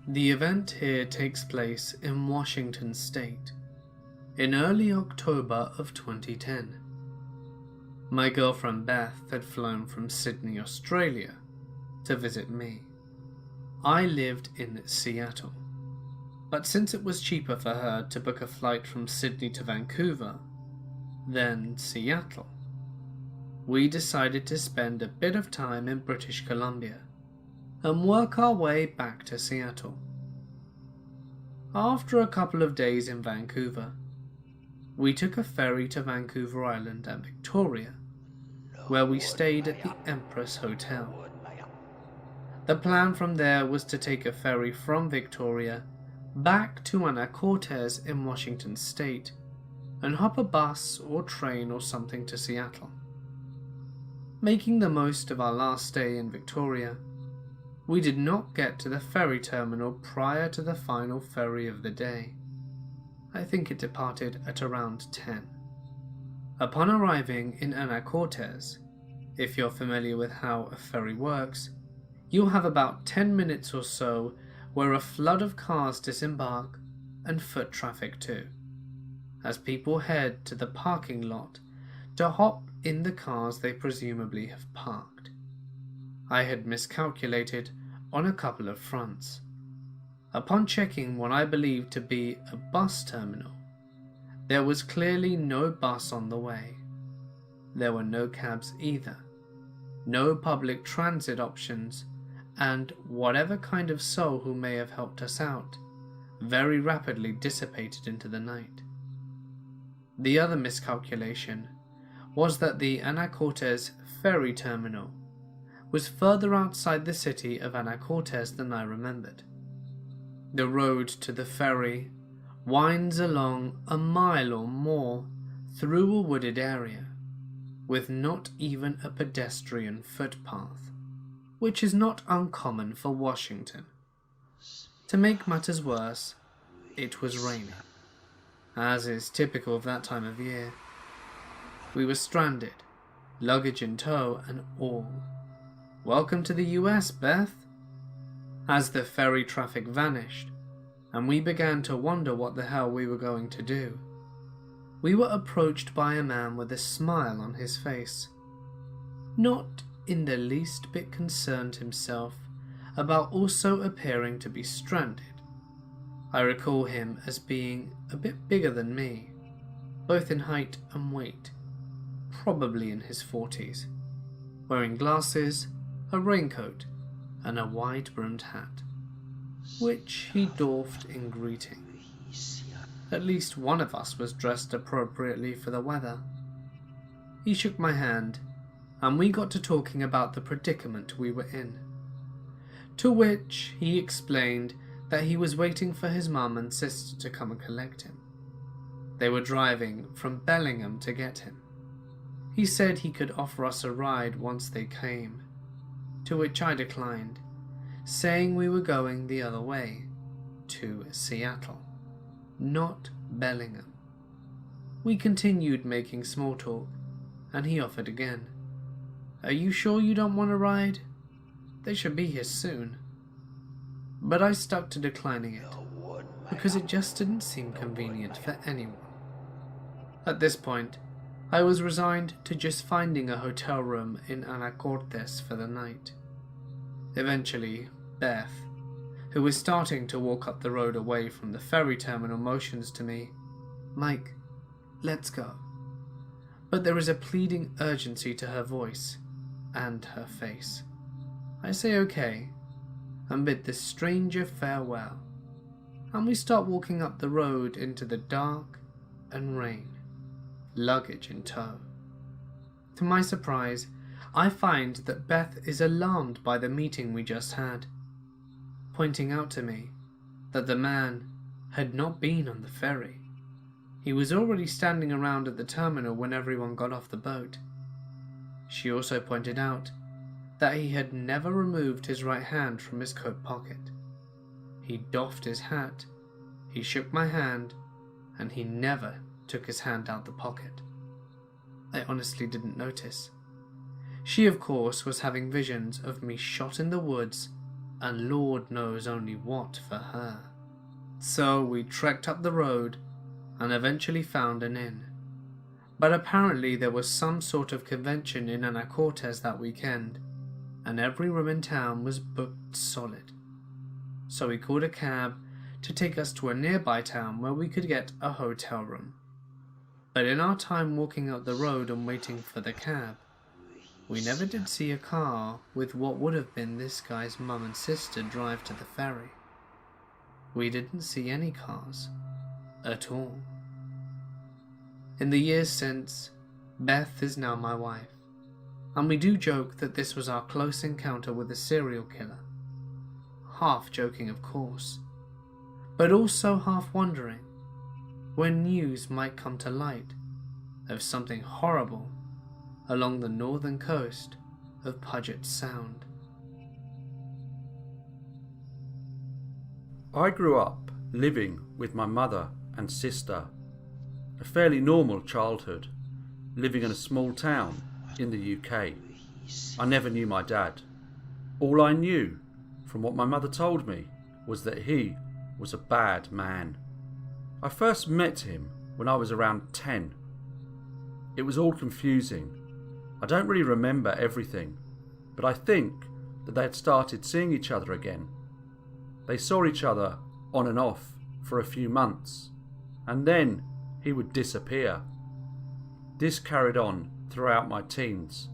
The event here takes place in Washington State, in early October of 2010. My girlfriend Beth had flown from Sydney, Australia, to visit me. I lived in Seattle, but since it was cheaper for her to book a flight from Sydney to Vancouver than Seattle, we decided to spend a bit of time in British Columbia and work our way back to Seattle. After a couple of days in Vancouver, we took a ferry to Vancouver Island and Victoria, where we stayed at the Empress Hotel. The plan from there was to take a ferry from Victoria back to Anacortes in Washington State and hop a bus or train or something to Seattle. Making the most of our last stay in Victoria, we did not get to the ferry terminal prior to the final ferry of the day. I think it departed at around 10. Upon arriving in Anacortes, if you're familiar with how a ferry works, you'll have about 10 minutes or so where a flood of cars disembark and foot traffic too, as people head to the parking lot to hop in the cars they presumably have parked. I had miscalculated on a couple of fronts. Upon checking what I believed to be a bus terminal, there was clearly no bus on the way. There were no cabs either, no public transit options, and whatever kind of soul who may have helped us out very rapidly dissipated into the night. The other miscalculation was that the Anacortes ferry terminal was further outside the city of Anacortes than I remembered. The road to the ferry winds along a mile or more through a wooded area, with not even a pedestrian footpath, which is not uncommon for Washington. To make matters worse, it was raining, as is typical of that time of year. We were stranded, luggage in tow and all. Welcome to the US, Beth. As the ferry traffic vanished, and we began to wonder what the hell we were going to do, we were approached by a man with a smile on his face, not in the least bit concerned himself about also appearing to be stranded. I recall him as being a bit bigger than me, both in height and weight, probably in his 40s, wearing glasses, a raincoat, and a wide-brimmed hat, which he doffed in greeting. At least one of us was dressed appropriately for the weather. He shook my hand, and we got to talking about the predicament we were in, to which he explained that he was waiting for his mum and sister to come and collect him. They were driving from Bellingham to get him. He said he could offer us a ride once they came, to which I declined, saying we were going the other way, to Seattle, not Bellingham. We continued making small talk, and he offered again. "Are you sure you don't want a ride? They should be here soon." But I stuck to declining it, because it just didn't seem convenient for anyone. At this point, I was resigned to just finding a hotel room in Anacortes for the night. Eventually, Beth, who was starting to walk up the road away from the ferry terminal, motions to me, "Mike, let's go." But there is a pleading urgency to her voice and her face. I say okay, and bid this stranger farewell, and we start walking up the road into the dark and rain, luggage in tow. To my surprise, I find that Beth is alarmed by the meeting we just had, pointing out to me that the man had not been on the ferry. He was already standing around at the terminal when everyone got off the boat. She also pointed out that he had never removed his right hand from his coat pocket. He doffed his hat, he shook my hand, and he never took his hand out the pocket. I honestly didn't notice. She, of course, was having visions of me shot in the woods and Lord knows only what for her. So we trekked up the road and eventually found an inn. But apparently there was some sort of convention in Anacortes that weekend, and every room in town was booked solid. So we called a cab to take us to a nearby town where we could get a hotel room. But in our time walking up the road and waiting for the cab, we never did see a car with what would have been this guy's mum and sister drive to the ferry. We didn't see any cars at all. In the years since, Beth is now my wife, and we do joke that this was our close encounter with a serial killer. Half joking, of course, but also half wondering when news might come to light of something horrible along the northern coast of Puget Sound. I grew up living with my mother and sister. A fairly normal childhood, living in a small town in the UK. I never knew my dad. All I knew, from what my mother told me, was that he was a bad man. I first met him when I was around 10. It was all confusing. I don't really remember everything, but I think that they had started seeing each other again. They saw each other on and off for a few months, and then he would disappear. This carried on throughout my teens,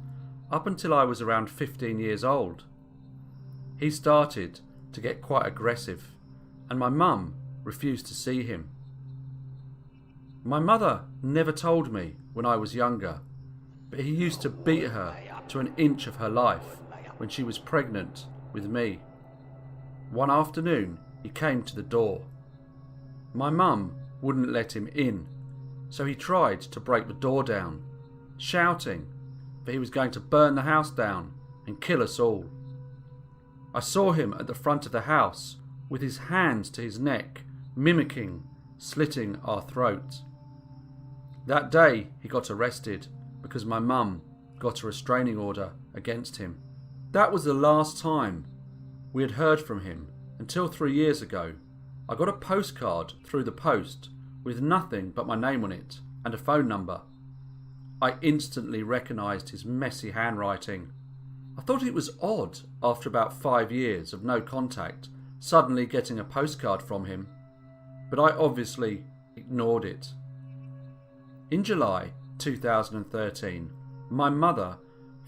up until I was around 15 years old. He started to get quite aggressive, and my mum refused to see him. My mother never told me when I was younger, but he used to beat her to an inch of her life when she was pregnant with me. One afternoon, he came to the door. My mum wouldn't let him in, so he tried to break the door down, shouting that he was going to burn the house down and kill us all. I saw him at the front of the house with his hands to his neck, mimicking slitting our throats. That day he got arrested because my mum got a restraining order against him. That was the last time we had heard from him until 3 years ago. I got a postcard through the post with nothing but my name on it and a phone number. I instantly recognised his messy handwriting. I thought it was odd, after about 5 years of no contact, suddenly getting a postcard from him, but I obviously ignored it. In July 2013, my mother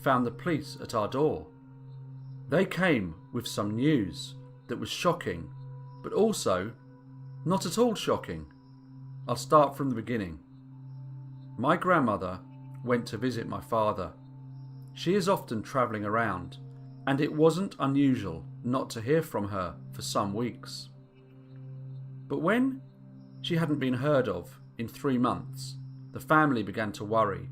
found the police at our door. They came with some news that was shocking, but also not at all shocking. I'll start from the beginning. My grandmother went to visit my father. She is often travelling around, and it wasn't unusual not to hear from her for some weeks. But when she hadn't been heard of in 3 months, the family began to worry.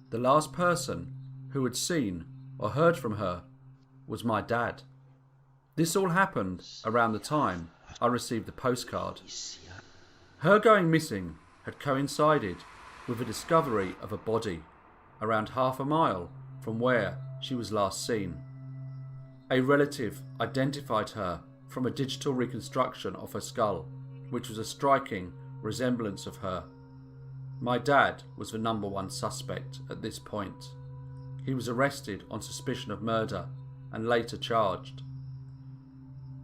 The last person who had seen or heard from her was my dad. This all happened around the time I received the postcard. Her going missing had coincided with the discovery of a body around half a mile from where she was last seen. A relative identified her from a digital reconstruction of her skull, which was a striking resemblance of her. My dad was the number one suspect at this point. He was arrested on suspicion of murder and later charged.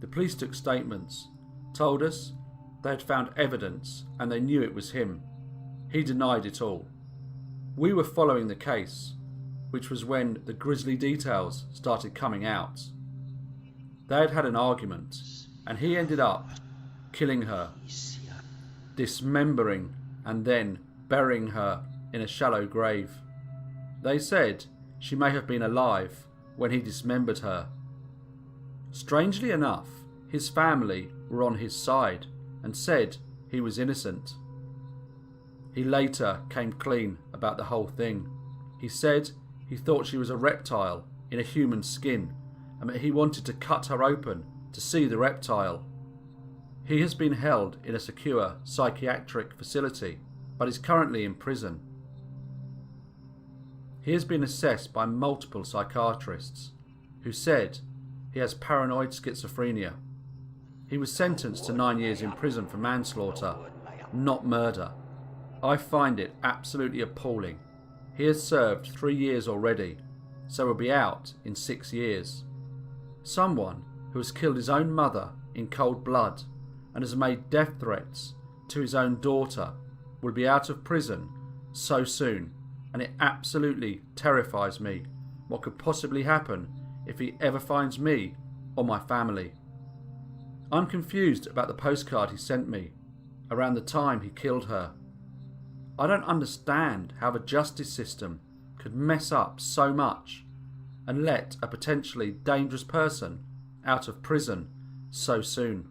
The police took statements, told us they had found evidence and they knew it was him. He denied it all. We were following the case, which was when the grisly details started coming out. They had had an argument, and he ended up killing her, dismembering and then burying her in a shallow grave. They said she may have been alive when he dismembered her. Strangely enough, his family were on his side and said he was innocent. He later came clean about the whole thing. He said he thought she was a reptile in a human skin and that he wanted to cut her open to see the reptile. He has been held in a secure psychiatric facility but is currently in prison. He has been assessed by multiple psychiatrists who said He has paranoid schizophrenia. He was sentenced to 9 years in prison for manslaughter, not murder. I find it absolutely appalling. He has served 3 years already, so will be out in 6 years. Someone who has killed his own mother in cold blood and has made death threats to his own daughter will be out of prison so soon, and it absolutely terrifies me what could possibly happen if he ever finds me or my family. I'm confused about the postcard he sent me around the time he killed her. I don't understand how the justice system could mess up so much and let a potentially dangerous person out of prison so soon.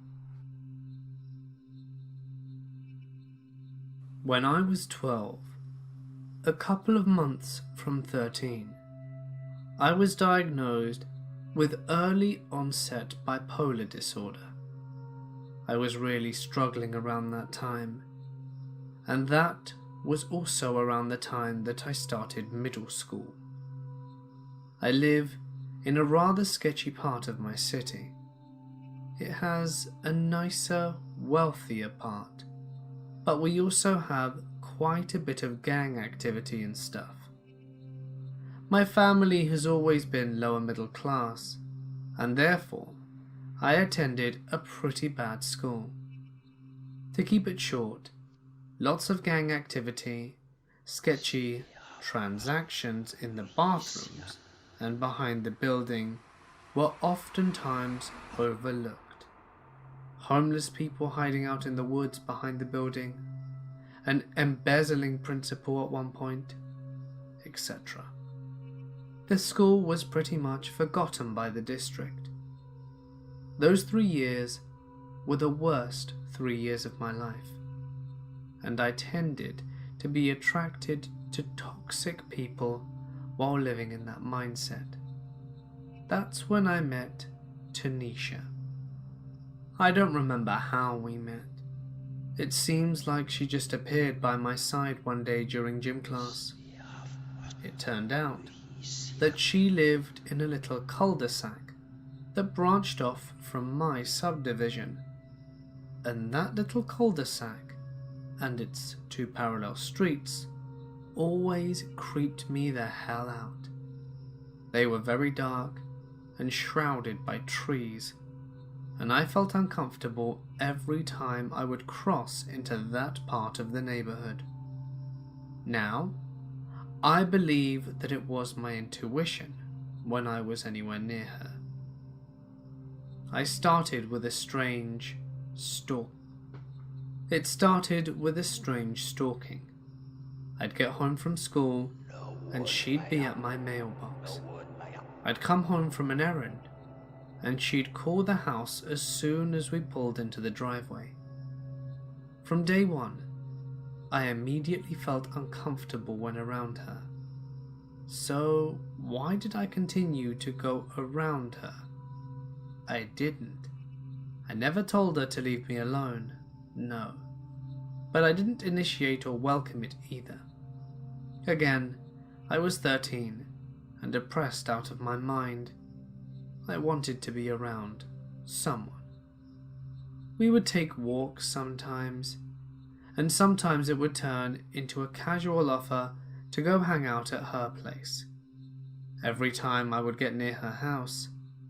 When I was 12, a couple of months from 13, I was diagnosed with early onset bipolar disorder. I was really struggling around that time, and that was also around the time that I started middle school. I live in a rather sketchy part of my city. It has a nicer, wealthier part, but we also have quite a bit of gang activity and stuff. My family has always been lower middle class, and therefore I attended a pretty bad school. To keep it short, lots of gang activity, sketchy transactions in the bathrooms and behind the building were oftentimes overlooked. Homeless people hiding out in the woods behind the building, an embezzling principal at one point, etc. The school was pretty much forgotten by the district. Those 3 years were the worst 3 years of my life, and I tended to be attracted to toxic people while living in that mindset. That's when I met Tanisha. I don't remember how we met. It seems like she just appeared by my side one day during gym class. It turned out that she lived in a little cul-de-sac that branched off from my subdivision, and that little cul-de-sac and its 2 parallel streets always creeped me the hell out. They were very dark and shrouded by trees, and I felt uncomfortable every time I would cross into that part of the neighborhood. Now, I believe that it was my intuition when I was anywhere near her. It started with a strange stalking. I'd get home from school and she'd be at my mailbox. I'd come home from an errand and she'd call the house as soon as we pulled into the driveway. From day one, I immediately felt uncomfortable when around her. So why did I continue to go around her? I didn't. I never told her to leave me alone, no. But I didn't initiate or welcome it either. Again, I was 13 and depressed out of my mind. I wanted to be around someone. We would take walks sometimes, and sometimes it would turn into a casual offer to go hang out at her place. Every time I would get near her house,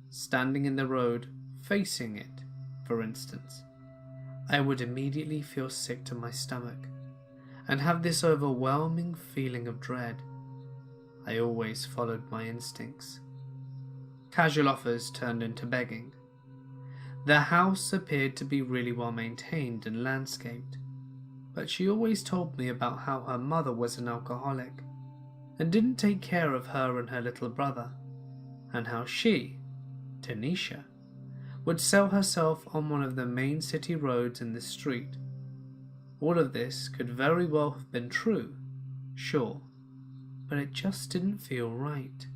standing in the road, facing it, for instance, I would immediately feel sick to my stomach and have this overwhelming feeling of dread. I always followed my instincts. Casual offers turned into begging. The house appeared to be really well maintained and landscaped, but she always told me about how her mother was an alcoholic and didn't take care of her and her little brother, and how she, Tanisha, would sell herself on one of the main city roads in the street. All of this could very well have been true, sure, but it just didn't feel right.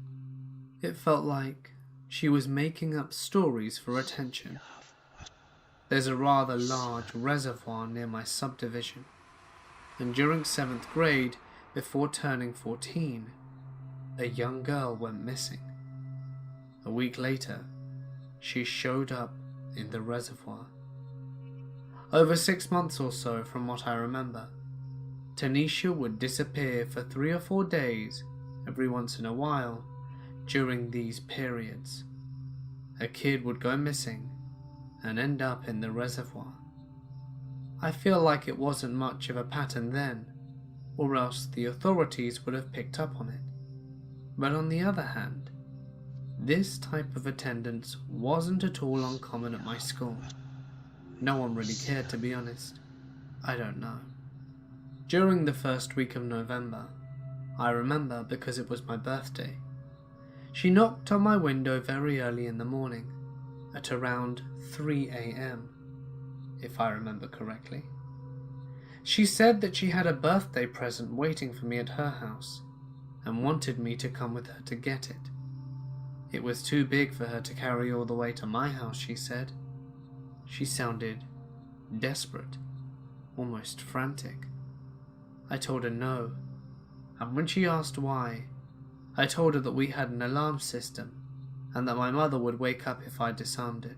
It felt like she was making up stories for attention. There's a rather large reservoir near my subdivision, and during 7th grade, before turning 14, a young girl went missing. A week later, she showed up in the reservoir. Over 6 months or so from what I remember, Tanisha would disappear for 3 or 4 days every once in a while during these periods. A kid would go missing and end up in the reservoir. I feel like it wasn't much of a pattern then, or else the authorities would have picked up on it. But on the other hand, this type of attendance wasn't at all uncommon at my school. No one really cared, to be honest. I don't know. During the first week of November, I remember because it was my birthday, she knocked on my window very early in the morning, at around 3 a.m, if I remember correctly. She said that she had a birthday present waiting for me at her house, and wanted me to come with her to get it. It was too big for her to carry all the way to my house, she said. She sounded desperate, almost frantic. I told her no, and when she asked why, I told her that we had an alarm system and that my mother would wake up if I disarmed it.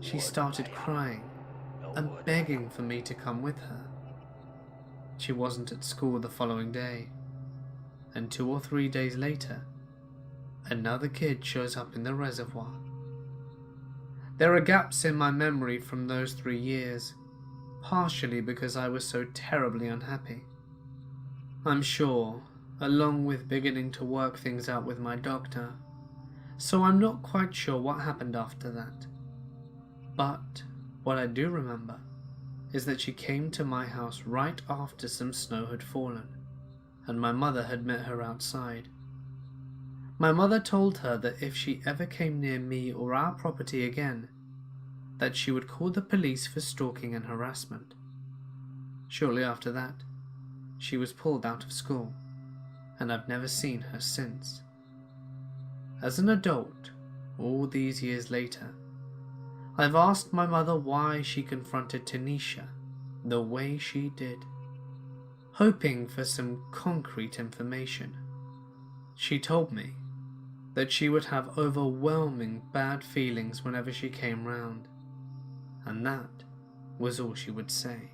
She started crying and begging for me to come with her. She wasn't at school the following day, and 2 or 3 days later, another kid shows up in the reservoir. There are gaps in my memory from those 3 years, partially because I was so terribly unhappy. I'm sure, along with beginning to work things out with my doctor, so I'm not quite sure what happened after that. But what I do remember is that she came to my house right after some snow had fallen, and my mother had met her outside. My mother told her that if she ever came near me or our property again, that she would call the police for stalking and harassment. Shortly after that, she was pulled out of school, and I've never seen her since. As an adult, all these years later, I've asked my mother why she confronted Tanisha the way she did, hoping for some concrete information. She told me that she would have overwhelming bad feelings whenever she came round, and that was all she would say.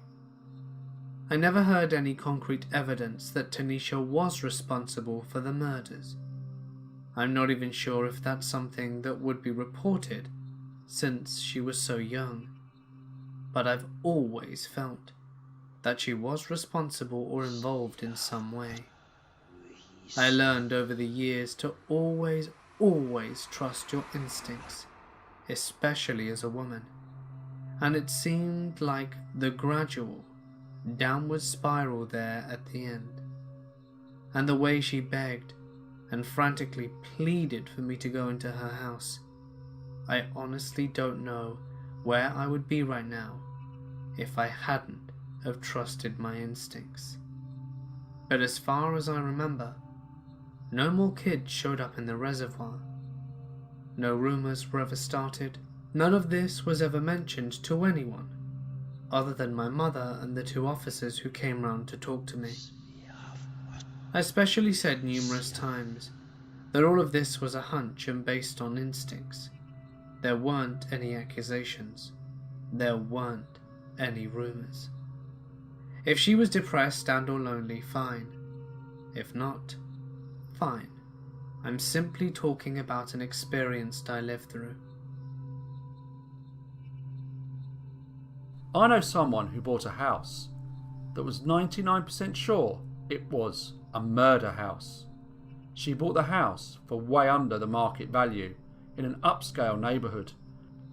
I never heard any concrete evidence that Tanisha was responsible for the murders. I'm not even sure if that's something that would be reported, since she was so young, but I've always felt that she was responsible or involved in some way. I learned over the years to always trust your instincts, especially as a woman, and it seemed like the gradual, downward spiral there at the end. And the way she begged and frantically pleaded for me to go into her house, I honestly don't know where I would be right now if I hadn't have trusted my instincts. But as far as I remember, no more kids showed up in the reservoir. No rumors were ever started. None of this was ever mentioned to anyone, other than my mother and the 2 officers who came round to talk to me. I especially said numerous times that all of this was a hunch and based on instincts. There weren't any accusations. There weren't any rumors. If she was depressed and or lonely, fine. If not, fine. I'm simply talking about an experience I lived through. I know someone who bought a house that was 99% sure it was a murder house. She bought the house for way under the market value in an upscale neighbourhood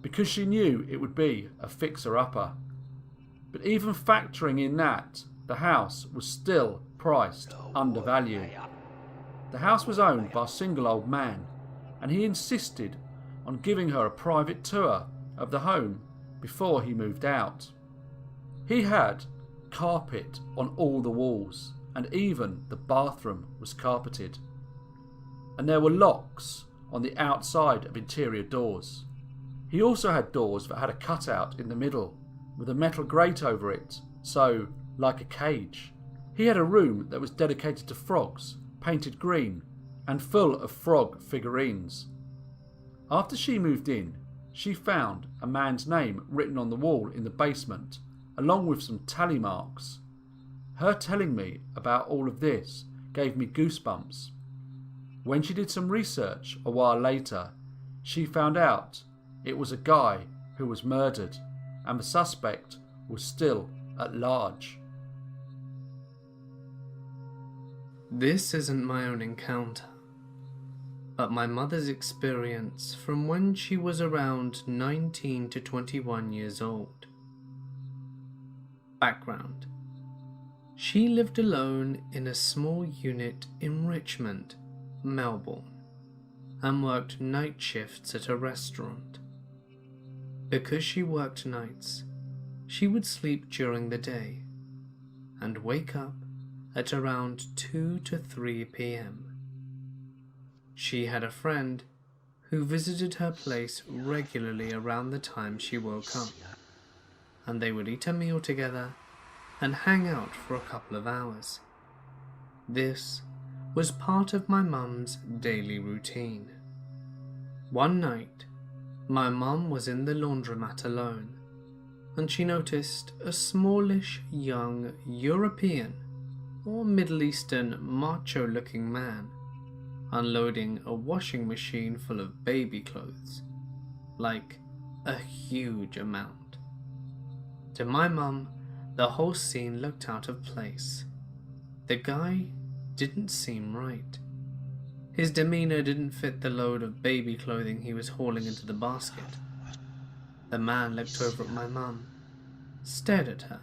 because she knew it would be a fixer-upper. But even factoring in that, the house was still priced under value. The house was owned by a single old man, and he insisted on giving her a private tour of the home before he moved out. He had carpet on all the walls, and even the bathroom was carpeted. And there were locks on the outside of interior doors. He also had doors that had a cutout in the middle, with a metal grate over it, so like a cage. He had a room that was dedicated to frogs, painted green, and full of frog figurines. After she moved in, she found a man's name written on the wall in the basement, along with some tally marks. Her telling me about all of this gave me goosebumps. When she did some research a while later, she found out it was a guy who was murdered, and the suspect was still at large. This isn't my own encounter, but my mother's experience from when she was around 19 to 21 years old. Background: she lived alone in a small unit in Richmond, Melbourne, and worked night shifts at a restaurant. Because she worked nights, she would sleep during the day and wake up at around 2 to 3 p.m. She had a friend who visited her place regularly around the time she woke up, and they would eat a meal together and hang out for a couple of hours. This was part of my mum's daily routine. One night, my mum was in the laundromat alone, and she noticed a smallish young European or Middle Eastern macho-looking man unloading a washing machine full of baby clothes, like a huge amount. To my mum, the whole scene looked out of place. The guy didn't seem right. His demeanor didn't fit the load of baby clothing he was hauling into the basket. The man looked over at my mum, stared at her,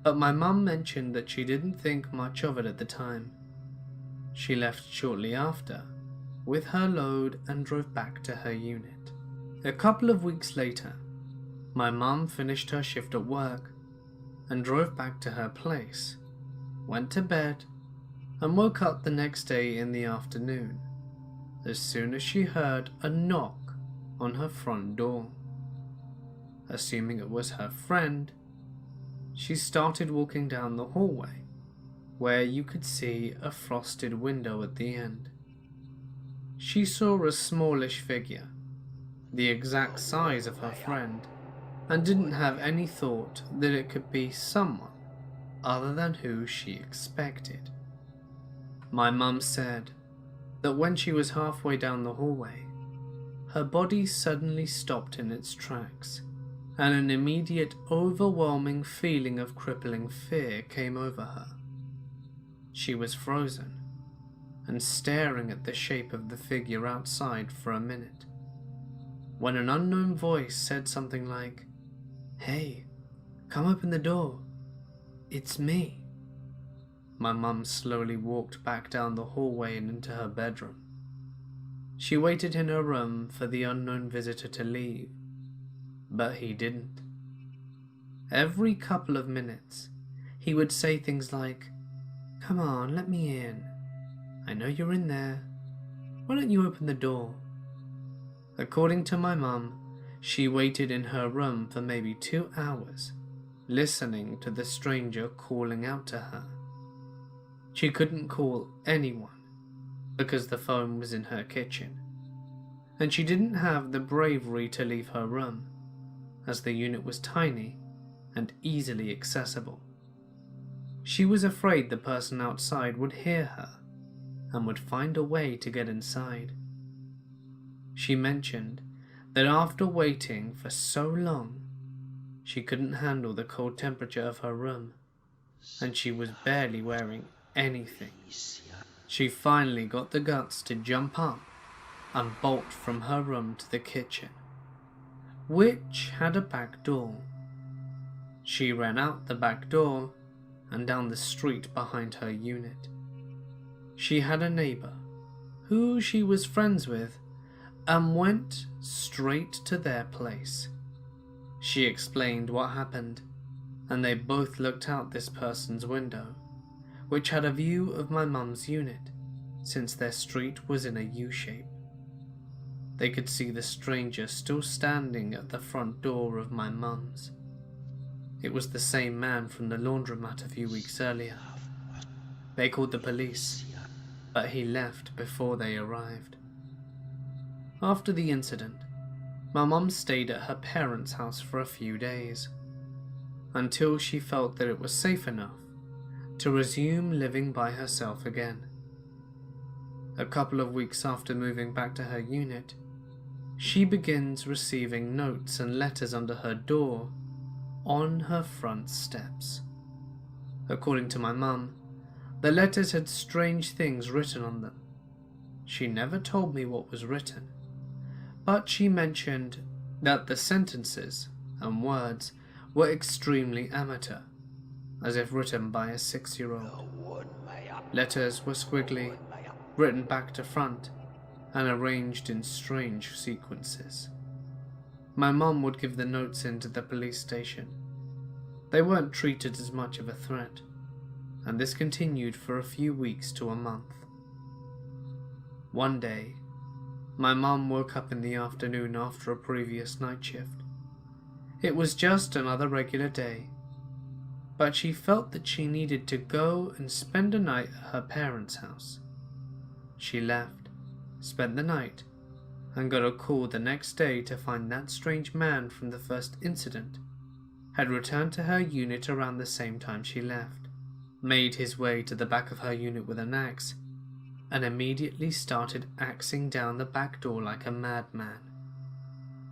but my mum mentioned that she didn't think much of it at the time. She left shortly after with her load and drove back to her unit. A couple of weeks later, my mum finished her shift at work and drove back to her place, went to bed, and woke up the next day in the afternoon as soon as she heard a knock on her front door. Assuming it was her friend, she started walking down the hallway, where you could see a frosted window at the end. She saw a smallish figure, the exact size of her friend, and didn't have any thought that it could be someone other than who she expected. My mum said that when she was halfway down the hallway, her body suddenly stopped in its tracks, and an immediate overwhelming feeling of crippling fear came over her. She was frozen and staring at the shape of the figure outside for a minute, when an unknown voice said something like, "Hey, come open the door. It's me." My mum slowly walked back down the hallway and into her bedroom. She waited in her room for the unknown visitor to leave, but he didn't. Every couple of minutes, he would say things like, "Come on, let me in. I know you're in there. Why don't you open the door?" According to my mum, she waited in her room for maybe 2 hours, listening to the stranger calling out to her. She couldn't call anyone because the phone was in her kitchen, and she didn't have the bravery to leave her room, as the unit was tiny and easily accessible. She was afraid the person outside would hear her and would find a way to get inside. She mentioned that after waiting for so long, she couldn't handle the cold temperature of her room, and she was barely wearing anything. She finally got the guts to jump up and bolt from her room to the kitchen, which had a back door. She ran out the back door and down the street behind her unit. She had a neighbor who she was friends with and went straight to their place. She explained what happened, and they both looked out this person's window, which had a view of my mum's unit, since their street was in a U-shape. They could see the stranger still standing at the front door of my mum's. It was the same man from the laundromat a few weeks earlier. They called the police, but he left before they arrived. After the incident, my mum stayed at her parents' house for a few days, until she felt that it was safe enough to resume living by herself again. A couple of weeks after moving back to her unit, she begins receiving notes and letters under her door on her front steps. According to my mum, the letters had strange things written on them. She never told me what was written, but she mentioned that the sentences and words were extremely amateur, as if written by a 6-year-old. Letters were squiggly, written back to front, and arranged in strange sequences. My mum would give the notes in to the police station. They weren't treated as much of a threat, and this continued for a few weeks to a month. One day, my mum woke up in the afternoon after a previous night shift. It was just another regular day, but she felt that she needed to go and spend a night at her parents' house. She left, spent the night, and got a call the next day to find that strange man from the first incident had returned to her unit around the same time she left, made his way to the back of her unit with an axe, and immediately started axing down the back door like a madman.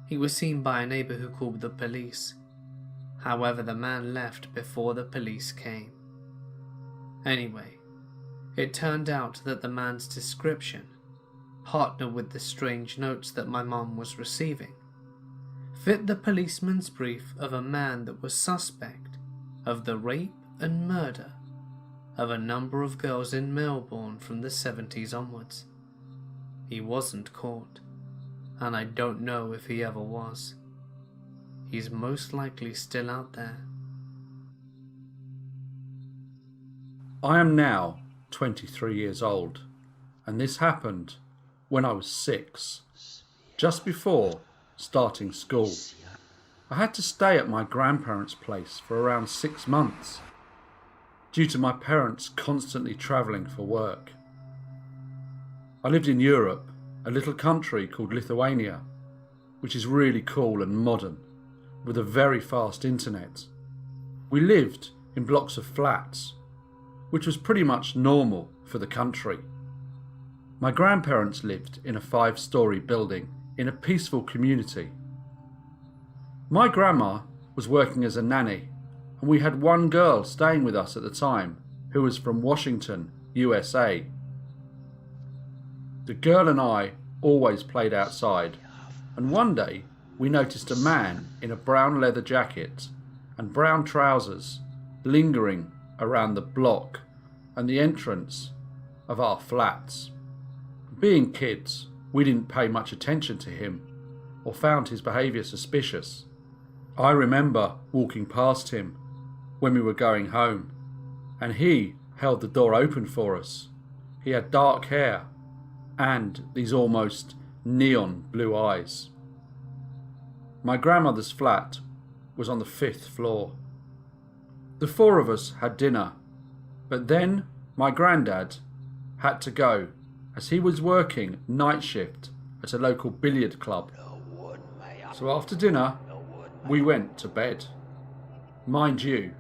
He was seen by a neighbour who called the police. However, the man left before the police came. Anyway, it turned out that the man's description, partnered with the strange notes that my mum was receiving, fit the policeman's brief of a man that was suspect of the rape and murder of a number of girls in Melbourne from the 70s onwards. He wasn't caught, and I don't know if he ever was. He's most likely still out there. I am now 23 years old, and this happened when I was 6, just before starting school. I had to stay at my grandparents' place for around 6 months, due to my parents constantly travelling for work. I lived in Europe, a little country called Lithuania, which is really cool and modern, with a very fast internet. We lived in blocks of flats, which was pretty much normal for the country. My grandparents lived in a 5-storey building in a peaceful community. My grandma was working as a nanny, and we had one girl staying with us at the time who was from Washington, USA. The girl and I always played outside, and one day we noticed a man in a brown leather jacket and brown trousers lingering around the block and the entrance of our flats. Being kids, we didn't pay much attention to him or found his behaviour suspicious. I remember walking past him when we were going home, and he held the door open for us. He had dark hair and these almost neon blue eyes. My grandmother's flat was on the 5th floor. The 4 of us had dinner, but then my granddad had to go as he was working night shift at a local billiard club. So after dinner, we went to bed. Mind you,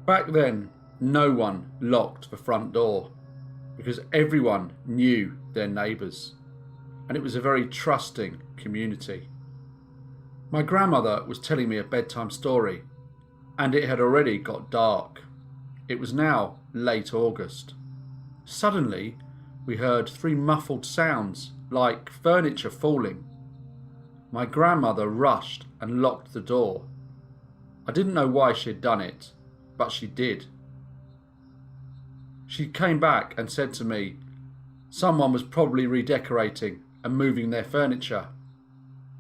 back then no one locked the front door because everyone knew their neighbours, and it was a very trusting community. My grandmother was telling me a bedtime story, and it had already got dark. It was now late August. Suddenly, we heard 3 muffled sounds like furniture falling. My grandmother rushed and locked the door. I didn't know why she had done it, but she did. She came back and said to me, someone was probably redecorating and moving their furniture.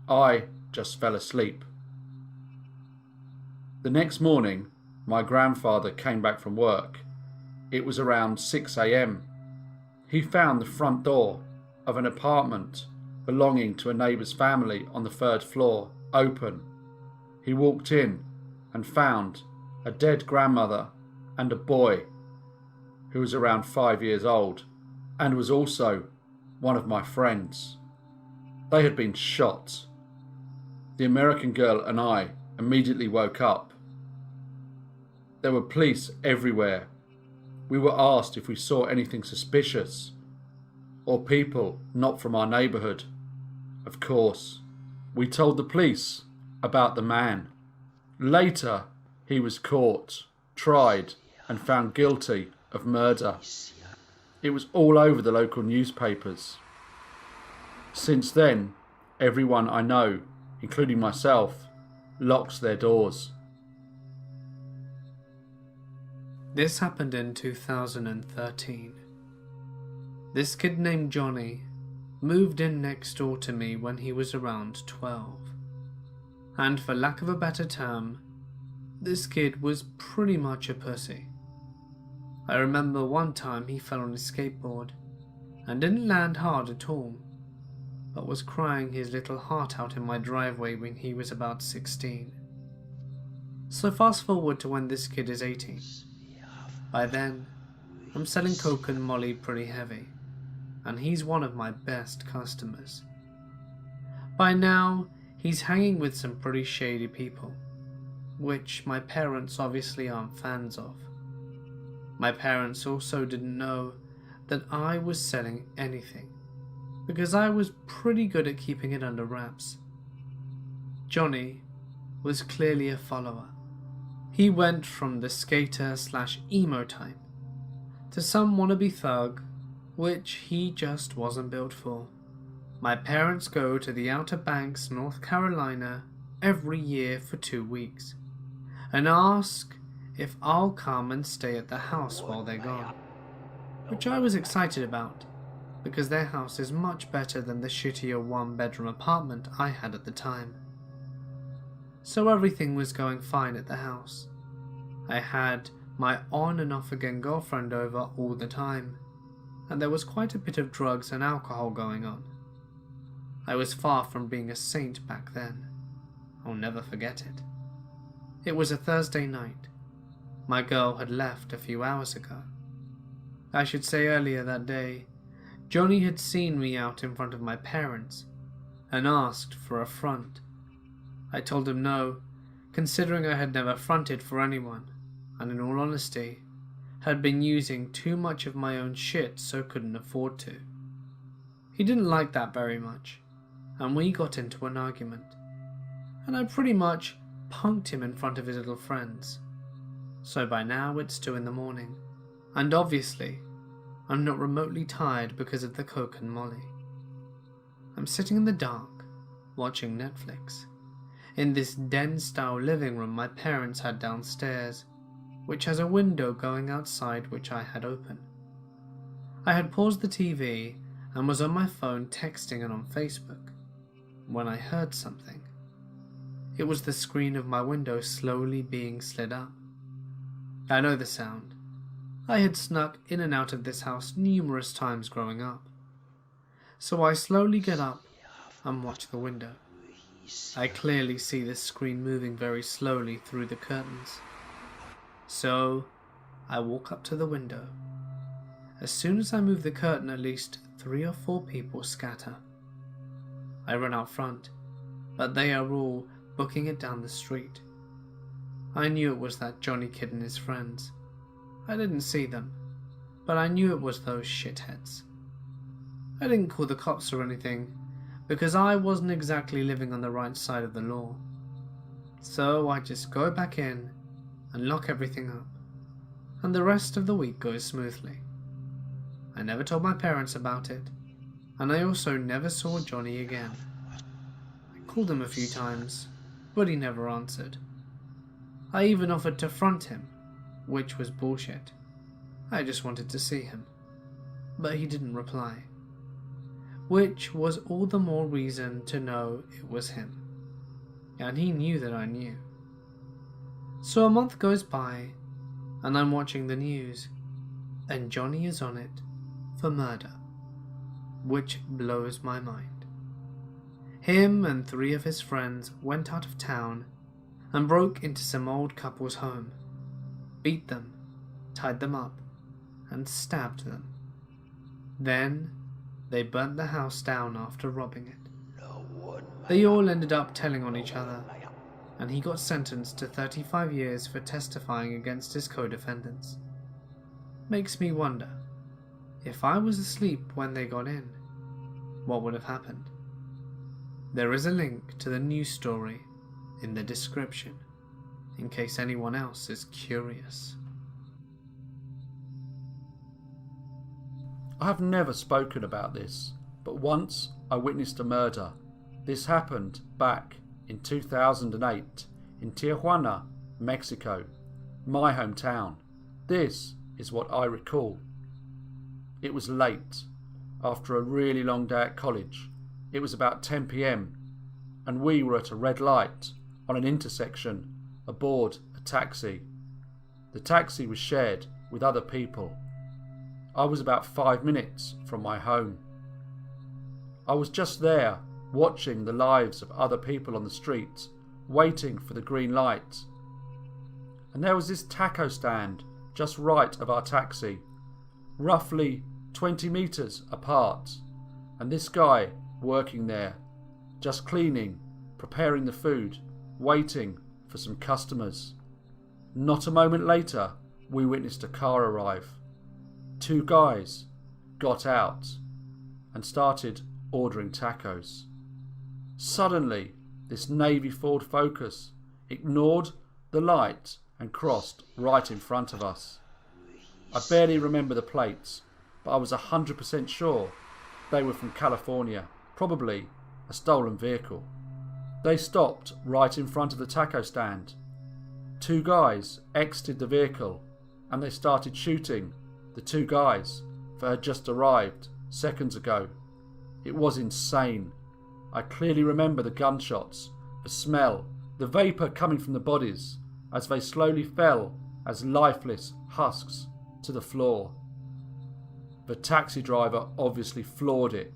I just fell asleep. The next morning, my grandfather came back from work. It was around 6 a.m. He found the front door of an apartment belonging to a neighbour's family on the 3rd floor open. He walked in and found a dead grandmother and a boy who was around 5 years old and was also one of my friends. They had been shot. The American girl and I immediately woke up. There were police everywhere. We were asked if we saw anything suspicious or people not from our neighbourhood. Of course, we told the police about the man. Later, he was caught, tried, and found guilty of murder. It was all over the local newspapers. Since then, everyone I know, including myself, locks their doors. This happened in 2013. This kid named Johnny moved in next door to me when he was around 12. And for lack of a better term, this kid was pretty much a pussy. I remember one time he fell on his skateboard and didn't land hard at all, but was crying his little heart out in my driveway when he was about 16. So fast forward to when this kid is 18. By then, I'm selling coke and molly pretty heavy, and he's one of my best customers. By now, he's hanging with some pretty shady people, which my parents obviously aren't fans of. My parents also didn't know that I was selling anything, because I was pretty good at keeping it under wraps. Johnny was clearly a follower. He went from the skater/emo type to some wannabe thug, which he just wasn't built for. My parents go to the Outer Banks, North Carolina every year for 2 weeks and ask if I'll come and stay at the house while they're gone, which I was excited about because their house is much better than the shittier one-bedroom apartment I had at the time. So everything was going fine at the house. I had my on and off again girlfriend over all the time, and there was quite a bit of drugs and alcohol going on. I was far from being a saint back then. I'll never forget it. It was a Thursday night. My girl had left a few hours ago. I should say earlier that day, Johnny had seen me out in front of my parents and asked for a front. I told him no, considering I had never fronted for anyone, and in all honesty, had been using too much of my own shit so couldn't afford to. He didn't like that very much, and we got into an argument, and I pretty much punked him in front of his little friends. So by now it's 2 a.m, and obviously I'm not remotely tired because of the coke and molly. I'm sitting in the dark, watching Netflix, in this den-style living room my parents had downstairs, which has a window going outside which I had open. I had paused the TV and was on my phone texting and on Facebook, when I heard something. It was the screen of my window slowly being slid up. I know the sound. I had snuck in and out of this house numerous times growing up. So I slowly get up and watch the window. I clearly see the screen moving very slowly through the curtains. So I walk up to the window. As soon as I move the curtain, at least 3 or 4 people scatter. I run out front, but they are all booking it down the street. I knew it was that Johnny kid and his friends. I didn't see them, but I knew it was those shitheads. I didn't call the cops or anything, because I wasn't exactly living on the right side of the law. So I just go back in and lock everything up, and the rest of the week goes smoothly. I never told my parents about it, and I also never saw Johnny again. I called him a few times, but he never answered. I even offered to front him, which was bullshit. I just wanted to see him, but he didn't reply, which was all the more reason to know it was him, and he knew that I knew. So a month goes by, and I'm watching the news, and Johnny is on it for murder, which blows my mind. Him and 3 of his friends went out of town and broke into some old couple's home, beat them, tied them up, and stabbed them. Then they burnt the house down after robbing it. They all ended up telling on each other, and he got sentenced to 35 years for testifying against his co-defendants. Makes me wonder, if I was asleep when they got in, what would have happened? There is a link to the news story in the description, in case anyone else is curious. I have never spoken about this, but once I witnessed a murder. This happened back in 2008 in Tijuana, Mexico, my hometown. This is what I recall. It was late, after a really long day at college. It was about 10 p.m. and we were at a red light on an intersection aboard a taxi. The taxi was shared with other people. I was about 5 minutes from my home. I was just there watching the lives of other people on the street, waiting for the green light. And there was this taco stand just right of our taxi, roughly 20 meters apart, and this guy working there, just cleaning, preparing the food, waiting for some customers. Not a moment later, we witnessed a car arrive. 2 guys got out and started ordering tacos. Suddenly, this navy Ford Focus ignored the light and crossed right in front of us. I barely remember the plates, but I was 100% sure they were from California, probably a stolen vehicle. They stopped right in front of the taco stand. 2 guys exited the vehicle and they started shooting the 2 guys that had just arrived seconds ago. It was insane. I clearly remember the gunshots, the smell, the vapour coming from the bodies as they slowly fell as lifeless husks to the floor. The taxi driver obviously floored it,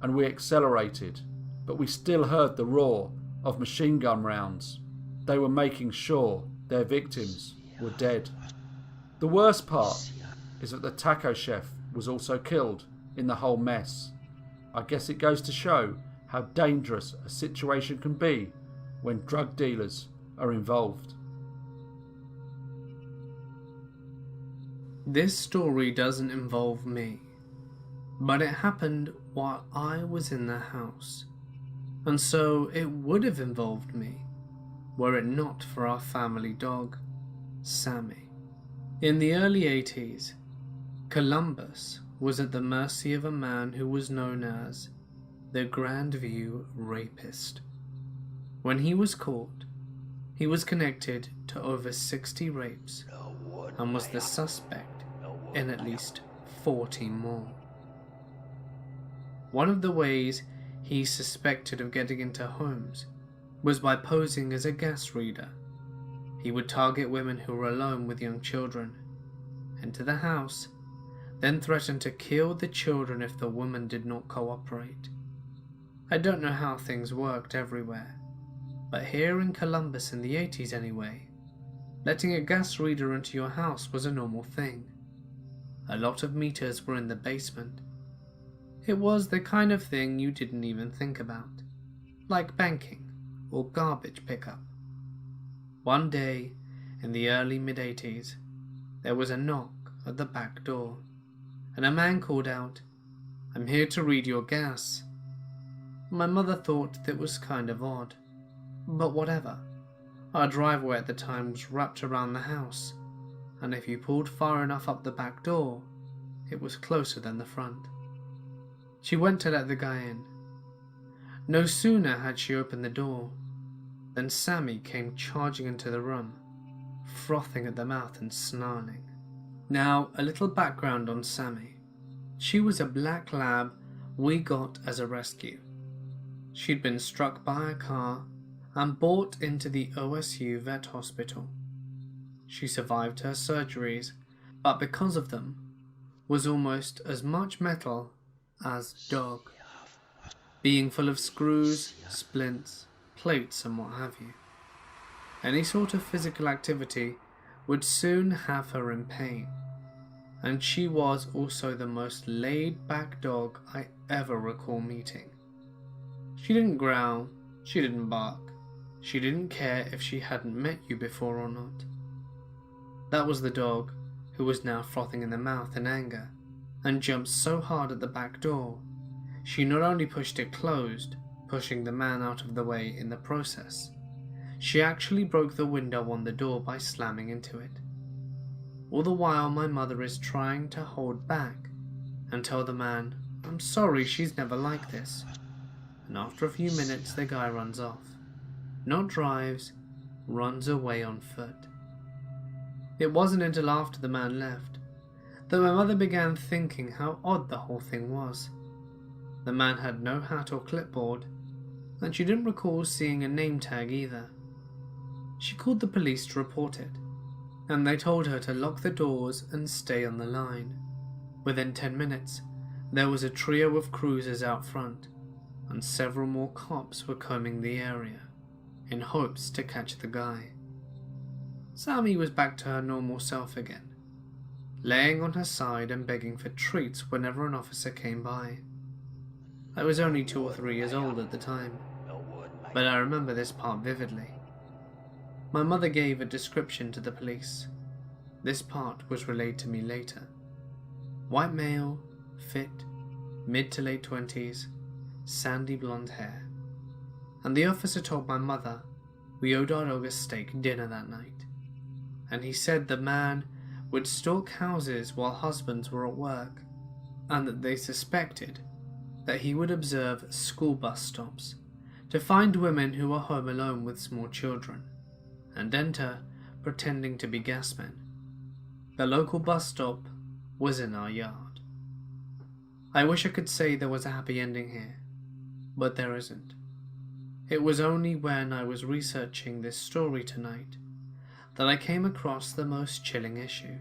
and we accelerated, but we still heard the roar of machine gun rounds. They were making sure their victims were dead. The worst part is that the taco chef was also killed in the whole mess. I guess it goes to show how dangerous a situation can be when drug dealers are involved. This story doesn't involve me, but it happened while I was in the house, and so it would have involved me were it not for our family dog, Sammy. In the early 80s, Columbus was at the mercy of a man who was known as the Grandview Rapist. When he was caught, he was connected to over 60 rapes and was the suspect in at least 40 more. One of the ways he suspected of getting into homes was by posing as a gas reader. He would target women who were alone with young children, enter the house, then threaten to kill the children if the woman did not cooperate. I don't know how things worked everywhere, but here in Columbus in the 80s anyway, letting a gas reader into your house was a normal thing. A lot of meters were in the basement. It was the kind of thing you didn't even think about, like banking or garbage pickup. One day, in the early mid-80s, there was a knock at the back door, and a man called out, "I'm here to read your gas." My mother thought that was kind of odd, but whatever. Our driveway at the time was wrapped around the house, and if you pulled far enough up the back door, it was closer than the front. She went to let the guy in. No sooner had she opened the door than Sammy came charging into the room, frothing at the mouth and snarling. Now, a little background on Sammy. She was a black lab we got as a rescue. She'd been struck by a car and brought into the OSU vet hospital. She survived her surgeries, but because of them, was almost as much metal as dog, being full of screws, splints, plates and what have you. Any sort of physical activity would soon have her in pain, and she was also the most laid-back dog I ever recall meeting. She didn't growl, she didn't bark, she didn't care if she hadn't met you before or not. That was the dog, who was now frothing in the mouth in anger, and jumped so hard at the back door, she not only pushed it closed, pushing the man out of the way in the process, she actually broke the window on the door by slamming into it. All the while my mother is trying to hold back and tell the man, "I'm sorry, she's never like this." And after a few minutes the guy runs off. Not drives, runs away on foot. It wasn't until after the man left that my mother began thinking how odd the whole thing was. The man had no hat or clipboard, and she didn't recall seeing a name tag either. She called the police to report it, and they told her to lock the doors and stay on the line. Within 10 minutes, there was a trio of cruisers out front, and several more cops were combing the area, in hopes to catch the guy. Sammy was back to her normal self again, laying on her side and begging for treats whenever an officer came by. I was only 2 or 3 years old at the time, but I remember this part vividly. My mother gave a description to the police. This part was relayed to me later. White male, fit, mid to late 20s, sandy blonde hair. And the officer told my mother we owed our dog a steak dinner that night. And he said the man would stalk houses while husbands were at work, and that they suspected that he would observe school bus stops to find women who were home alone with small children, and enter pretending to be gasmen. The local bus stop was in our yard. I wish I could say there was a happy ending here, but there isn't. It was only when I was researching this story tonight that I came across the most chilling issue.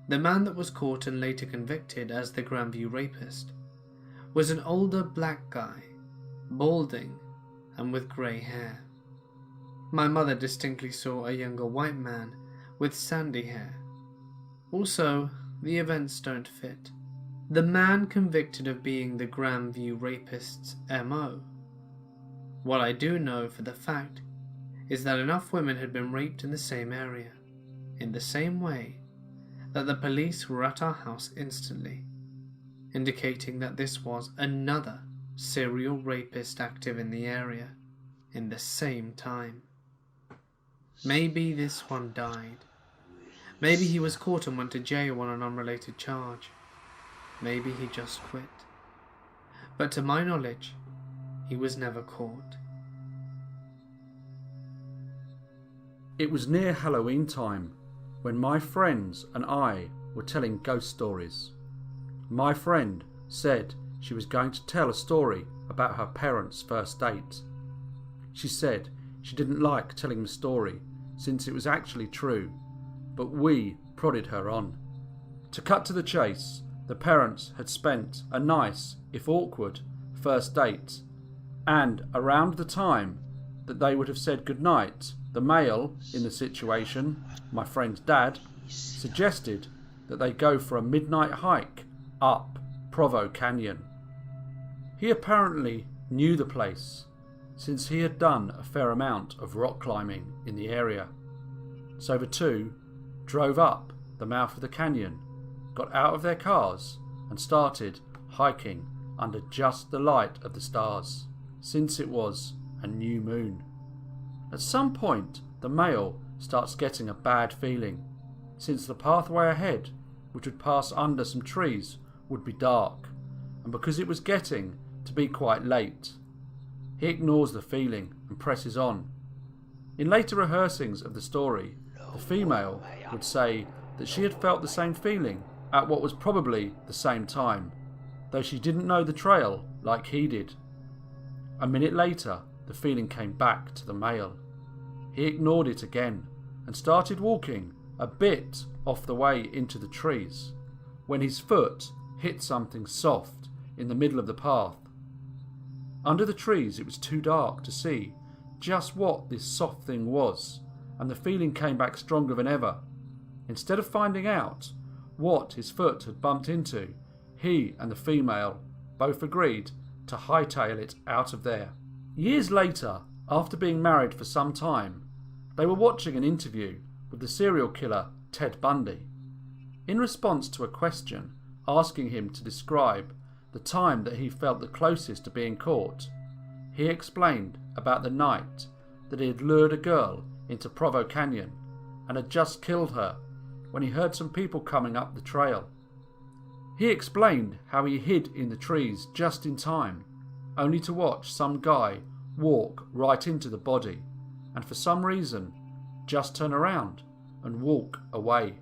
The man that was caught and later convicted as the Grandview rapist was an older black guy, balding and with grey hair. My mother distinctly saw a younger white man with sandy hair. Also, the events don't fit. The man convicted of being the Grandview rapist's MO. What I do know for the fact is that enough women had been raped in the same area, in the same way, that the police were at our house instantly, indicating that this was another serial rapist active in the area, in the same time. Maybe this one died. Maybe he was caught and went to jail on an unrelated charge. Maybe he just quit. But to my knowledge, he was never caught. It was near Halloween time when my friends and I were telling ghost stories. My friend said she was going to tell a story about her parents' first date. She said she didn't like telling the story since it was actually true, but we prodded her on. To cut to the chase, the parents had spent a nice, if awkward, first date, and around the time that they would have said goodnight, the male in the situation, my friend's dad, suggested that they go for a midnight hike up Provo Canyon. He apparently knew the place, since he had done a fair amount of rock climbing in the area. So the two drove up the mouth of the canyon, got out of their cars and started hiking under just the light of the stars, since it was a new moon. At some point, the male starts getting a bad feeling, since the pathway ahead, which would pass under some trees, would be dark, and because it was getting to be quite late. He ignores the feeling and presses on. In later rehearsings of the story, the female would say that she had felt the same feeling at what was probably the same time, though she didn't know the trail like he did. A minute later, the feeling came back to the male. He ignored it again and started walking a bit off the way into the trees, when his foot hit something soft in the middle of the path. Under the trees it was too dark to see just what this soft thing was, and the feeling came back stronger than ever. Instead of finding out what his foot had bumped into, he and the female both agreed to hightail it out of there. Years later, after being married for some time, they were watching an interview with the serial killer Ted Bundy. In response to a question asking him to describe the time that he felt the closest to being caught, he explained about the night that he had lured a girl into Provo Canyon and had just killed her when he heard some people coming up the trail. He explained how he hid in the trees just in time, only to watch some guy walk right into the body and for some reason just turn around and walk away.